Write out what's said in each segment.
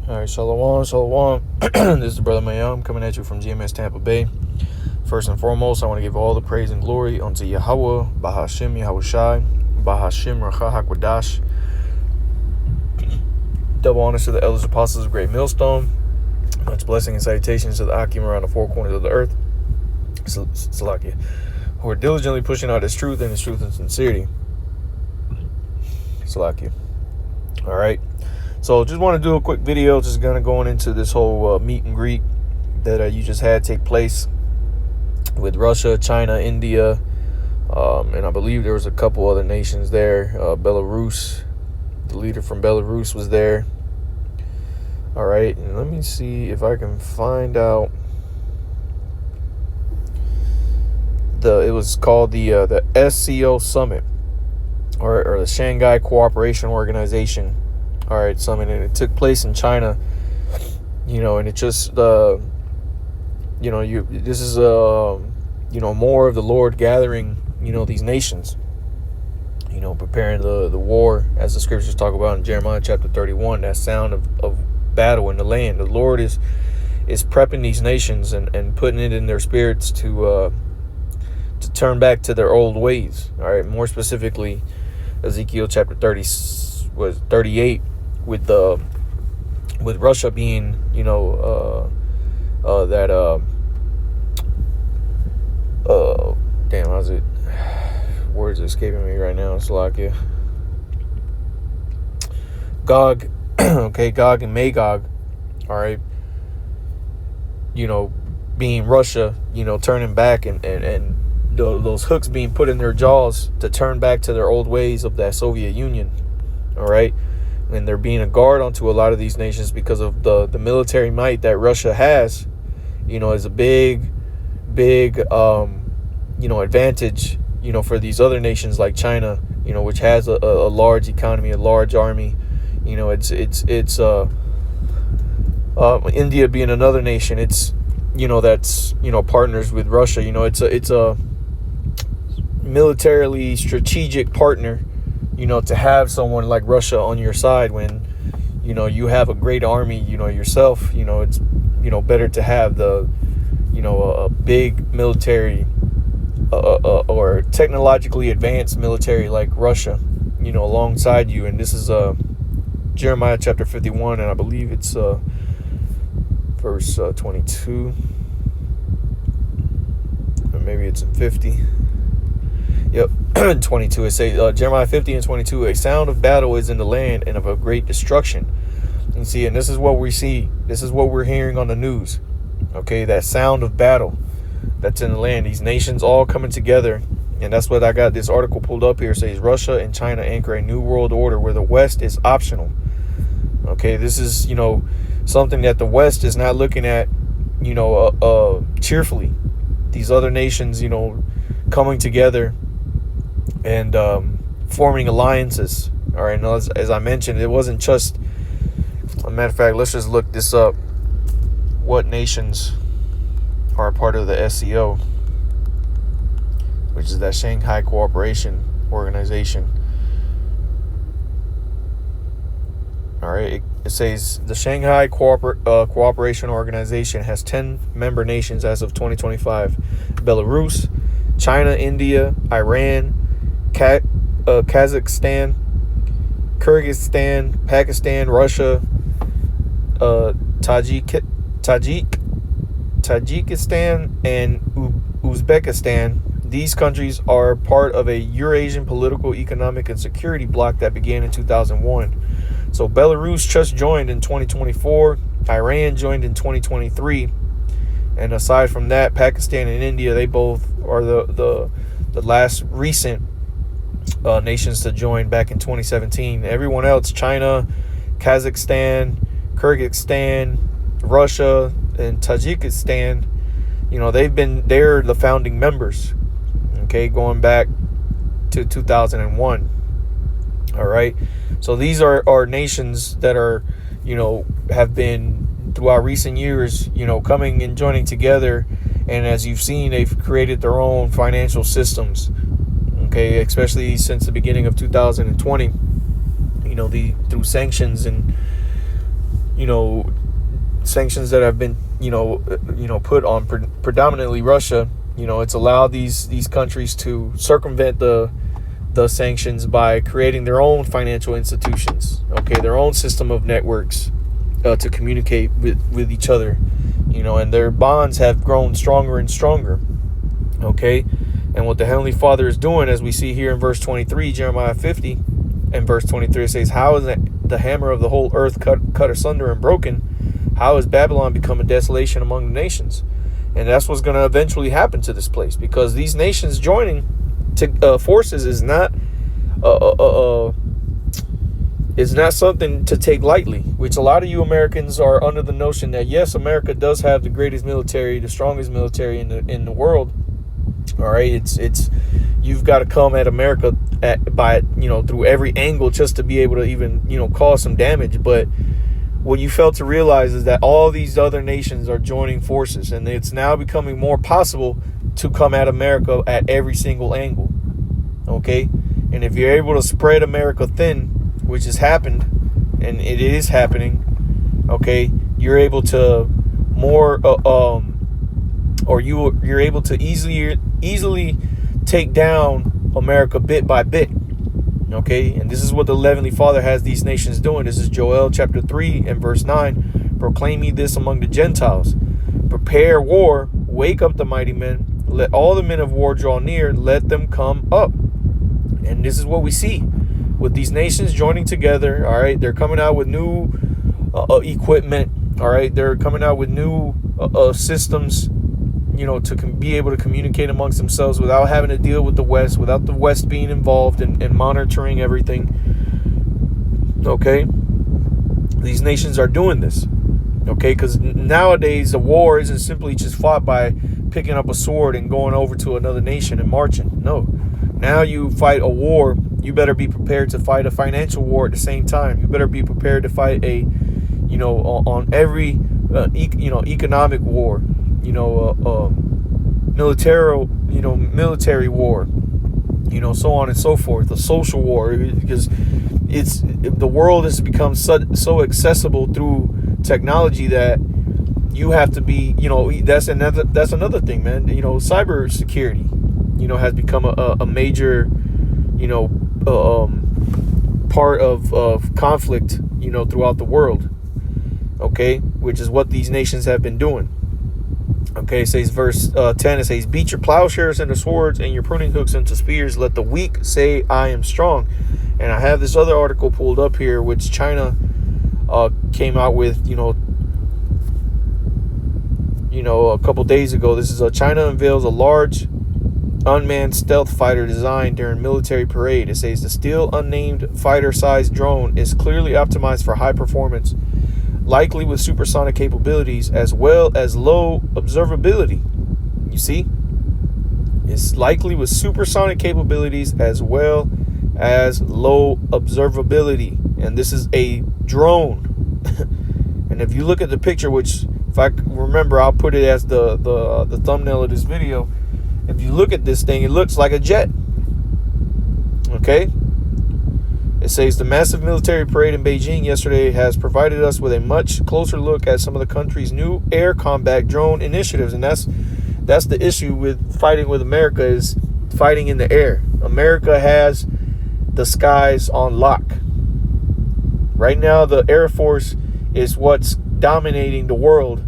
All right, shalom, shalom. This is Brother Mayam coming at you from GMS Tampa Bay. First and foremost, I want to give all the praise and glory unto Yahweh, Bahashim Yahushai, Bahashim Racha HaKodash. Double honors to the elders apostles of Great Millstone. Much blessing and salutations to the Akim around the four corners of the earth. Salakia, who are diligently pushing out His truth and His truth and sincerity. Salakia. All right. So just want to do a quick video, just going into this whole meet and greet that you just had take place with Russia, China, India, and I believe there was a couple other nations there. Belarus, the leader from Belarus was there. All right, and let me see if I can find out. It was called the SCO Summit, or the Shanghai Cooperation Organization. All right, summit, and it took place in China, and it just, this is, more of the Lord gathering, these nations, preparing the war, as the scriptures talk about in Jeremiah chapter 31, that sound of battle in the land. The Lord is prepping these nations and putting it in their spirits to turn back to their old ways. All right, more specifically, Ezekiel chapter 38. With Russia being, how's it? Words escaping me right now. It's like Gog, okay, Gog and Magog, all right. Being Russia, turning back and those hooks being put in their jaws to turn back to their old ways of that Soviet Union, all right. And they're being a guard onto a lot of these nations because of the military might that Russia has, is a big, advantage, for these other nations like China, which has a large economy, a large army. It's India being another nation. It's, that's, partners with Russia. It's a militarily strategic partner, to have someone like Russia on your side when, you have a great army, yourself. It's, better to have a big military or technologically advanced military like Russia, alongside you. And this is Jeremiah chapter 51, and I believe it's verse 22, or maybe it's in 50. Yep, 22. It says, Jeremiah 50 and 22, a sound of battle is in the land and of a great destruction. You see, and this is what we see. This is what we're hearing on the news. Okay, that sound of battle that's in the land. These nations all coming together. And that's what I got this article pulled up here. It says, Russia and China anchor a new world order where the West is optional. Okay, this is, something that the West is not looking at, cheerfully. These other nations, coming together and forming alliances. All right, now as I mentioned, it wasn't just, a matter of fact, let's just look this up. What nations are a part of the SCO, which is that Shanghai Cooperation Organization. All right, it says the Shanghai Cooperation Organization has 10 member nations as of 2025. Belarus, China, India, Iran, Kazakhstan, Kyrgyzstan, Pakistan, Russia, Tajikistan, and Uzbekistan. These countries are part of a Eurasian political, economic, and security bloc that began in 2001. So Belarus just joined in 2024. Iran joined in 2023. And aside from that, Pakistan and India, they both are the last recent nations to join back in 2017. Everyone else, China, Kazakhstan, Kyrgyzstan, Russia, and Tajikistan, they're the founding members. Okay, going back to 2001. All right. So these are nations that are, have been throughout recent years, coming and joining together. And as you've seen, they've created their own financial systems. Okay, especially since the beginning of 2020, through sanctions and, you know, sanctions that have been, put on predominantly Russia, it's allowed these countries to circumvent the sanctions by creating their own financial institutions, okay, their own system of networks to communicate with each other, and their bonds have grown stronger and stronger, okay. And what the Heavenly Father is doing, as we see here in verse 23, Jeremiah 50, and verse 23, it says, how is the hammer of the whole earth cut asunder and broken? How has Babylon become a desolation among the nations? And that's what's going to eventually happen to this place, because these nations joining forces is not something to take lightly, which a lot of you Americans are under the notion that, yes, America does have the greatest military, the strongest military in the world. All right, it's you've got to come at America through every angle just to be able to even cause some damage. But what you fail to realize is that all these other nations are joining forces, and it's now becoming more possible to come at America at every single angle. Okay, and if you're able to spread America thin, which has happened, and it is happening, okay, you're able to you're able to easily take down America bit by bit. Okay, and this is what the Heavenly Father has these nations doing. This is Joel chapter 3 and verse 9. Proclaim ye this among the Gentiles. Prepare war, wake up the mighty men. Let all the men of war draw near, let them come up. And this is what we see with these nations joining together. All right, they're coming out with new equipment. All right, they're coming out with new systems, to be able to communicate amongst themselves without having to deal with the West, without the West being involved and monitoring everything. Okay, these nations are doing this. Okay, because nowadays a war isn't simply just fought by picking up a sword and going over to another nation and marching. No, now you fight a war, you better be prepared to fight a financial war at the same time. You better be prepared to fight a, on every, economic war, military war, so on and so forth, a social war, because the world has become so accessible through technology that you have to be, that's another thing, man. Cyber security, has become a major, part of conflict, throughout the world. Okay, which is what these nations have been doing. Okay, it says verse 10, it says, beat your plowshares into swords and your pruning hooks into spears. Let the weak say, I am strong. And I have this other article pulled up here, which China came out with, a couple days ago. This is China unveils a large unmanned stealth fighter designed during military parade. It says the still unnamed fighter-sized drone is clearly optimized for high performance, likely with supersonic capabilities as well as low observability. You see? It's likely with supersonic capabilities as well as low observability. And this is a drone. And if you look at the picture, which if I remember, I'll put it as the thumbnail of this video. If you look at this thing, it looks like a jet. Okay? It says the massive military parade in Beijing yesterday has provided us with a much closer look at some of the country's new air combat drone initiatives. And that's the issue with fighting with America, is fighting in the air. America has the skies on lock. Right now, the Air Force is what's dominating the world,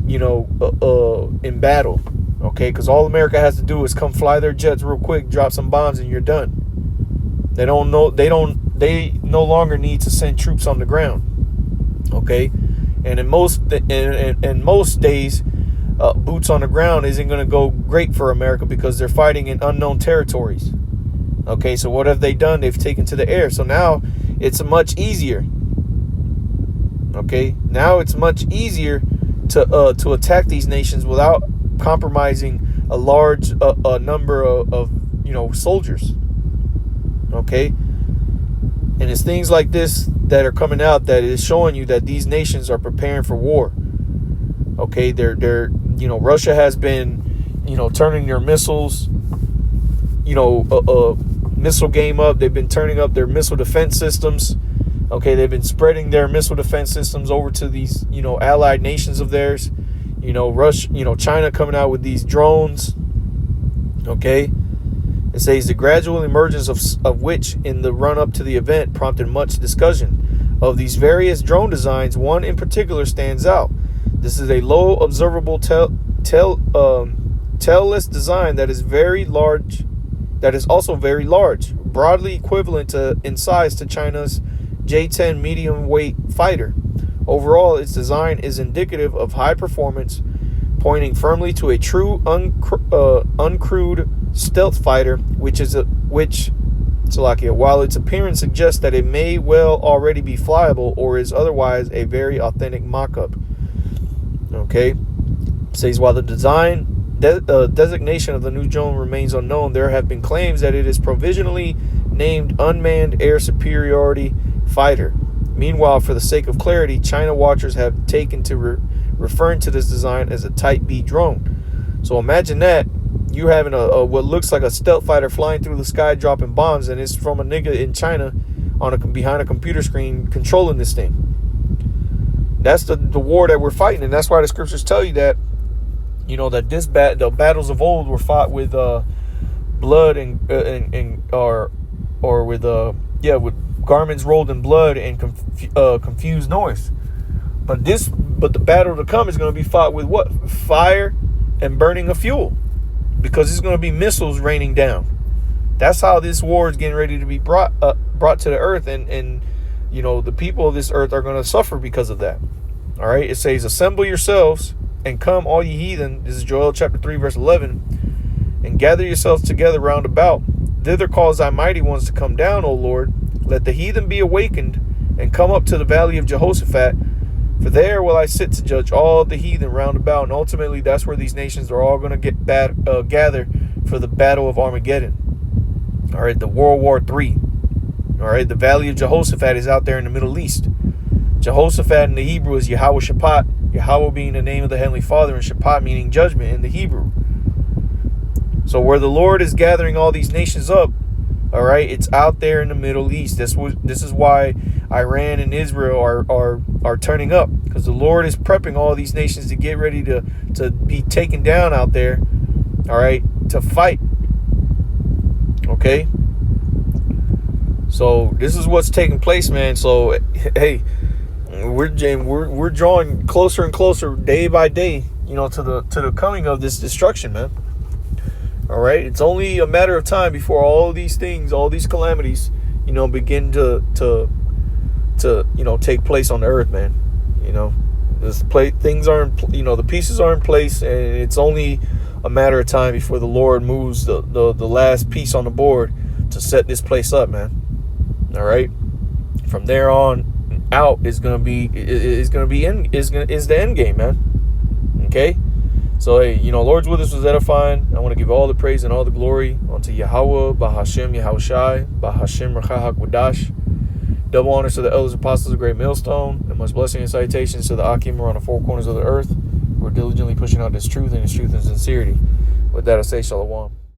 in battle. Okay, because all America has to do is come fly their jets real quick, drop some bombs, and you're done. They no longer need to send troops on the ground. Okay, and in most days, boots on the ground isn't going to go great for America because they're fighting in unknown territories. Okay, so what have they done? They've taken to the air. So now it's much easier. Okay, now it's much easier to attack these nations without compromising a large number of soldiers. Okay, and it's things like this that are coming out that is showing you that these nations are preparing for war. Okay, they're Russia has been turning their missiles missile game up. They've been turning up their missile defense systems. Okay, they've been spreading their missile defense systems over to these, allied nations of theirs. China coming out with these drones. Okay, it says the gradual emergence of which in the run-up to the event prompted much discussion. Of these various drone designs, one in particular stands out. This is a low observable tailless design that is very large, that is also very large, broadly equivalent in size to China's J-10 medium weight fighter. Overall, its design is indicative of high performance, pointing firmly to a true uncrewed stealth fighter, while its appearance suggests that it may well already be flyable or is otherwise a very authentic mock-up. Okay, it says while the design designation of the new drone remains unknown, there have been claims that it is provisionally named Unmanned Air Superiority Fighter. Meanwhile, for the sake of clarity, China watchers have taken to referring to this design as a Type B drone. So imagine that you having a what looks like a stealth fighter flying through the sky, dropping bombs, and it's from a nigga in China behind a computer screen controlling this thing. That's the war that we're fighting, and that's why the scriptures tell you that, that the battles of old were fought with blood with garments rolled in blood and confused noise. But the battle to come is going to be fought with what? Fire and burning of fuel, because it's going to be missiles raining down. That's how this war is getting ready to be brought to the earth, and the people of this earth are going to suffer because of that. All right, it says, assemble yourselves and come, all ye heathen. This is Joel chapter 3, verse 11. And gather yourselves together round about. Thither cause thy mighty ones to come down, O Lord. Let the heathen be awakened and come up to the valley of Jehoshaphat. For there will I sit to judge all the heathen round about. And ultimately, that's where these nations are all going to gather for the battle of Armageddon. All right, the World War III. All right, the valley of Jehoshaphat is out there in the Middle East. Jehoshaphat in the Hebrew is Yahweh Shaphat. Yahweh being the name of the Heavenly Father, and Shaphat meaning judgment in the Hebrew. So where the Lord is gathering all these nations up, all right, it's out there in the Middle East. This is why Iran and Israel are turning up, because the Lord is prepping all these nations to get ready to be taken down out there, all right, to fight. Okay. So this is what's taking place, man. So hey, we're drawing closer and closer day by day, to the coming of this destruction, man. All right, it's only a matter of time before all these things, all these calamities, begin to take place on the earth, man. Things are in, the pieces are in place, and it's only a matter of time before the Lord moves the last piece on the board to set this place up, man. All right, from there on out is the end game, man. Okay. So, hey, Lord's with us was edifying. I want to give all the praise and all the glory unto Yahweh, Bahashem, Yahushai, Bahashem, Rachahak, Wadash. Double honors to the elders, apostles of Great Millstone, and much blessing and salutations to the Akim around the four corners of the earth who are diligently pushing out this truth and this truth in sincerity. With that, I say Shalom.